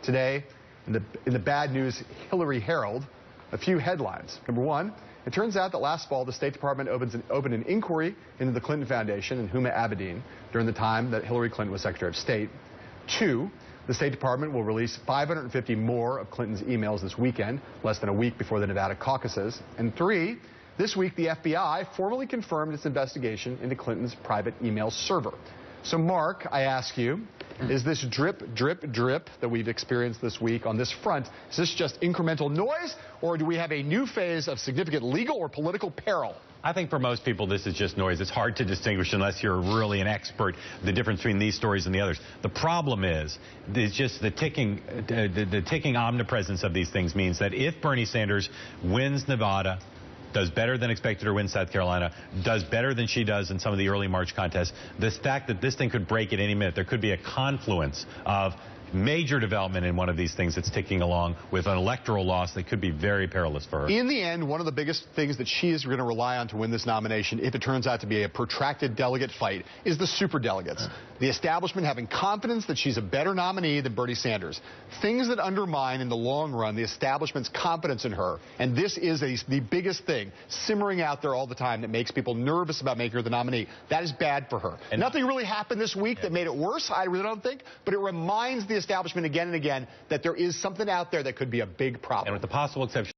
Today, in the bad news Hillary Herald, a few headlines. Number one, it turns out that last fall the State Department opened an inquiry into the Clinton Foundation and Huma Abedin during the time that Hillary Clinton was Secretary of State. Two, the State Department will release 550 more of Clinton's emails this weekend, less than a week before the Nevada caucuses. And three, this week the FBI formally confirmed its investigation into Clinton's private email server. So Mark, I ask you, is this drip, drip, drip that we've experienced this week on this front, is this just incremental noise, or do we have a new phase of significant legal or political peril? I think for most people this is just noise. It's hard to distinguish unless you're really an expert the difference between these stories and the others. The problem is just the ticking omnipresence of these things means that if Bernie Sanders wins Nevada, does better than expected or wins South Carolina, does better than she does in some of the early March contests, the fact that this thing could break at any minute, there could be a confluence of major development in one of these things that's ticking along with an electoral loss that could be very perilous for her. In the end, one of the biggest things that she is going to rely on to win this nomination, if it turns out to be a protracted delegate fight, is the superdelegates. The establishment having confidence that she's a better nominee than Bernie Sanders. Things that undermine in the long run the establishment's confidence in her. And this is the biggest thing simmering out there all the time that makes people nervous about making her the nominee. That is bad for her. And nothing really happened this week that made it worse, I really don't think, but it reminds the establishment again and again that there is something out there that could be a big problem. And with the possible exception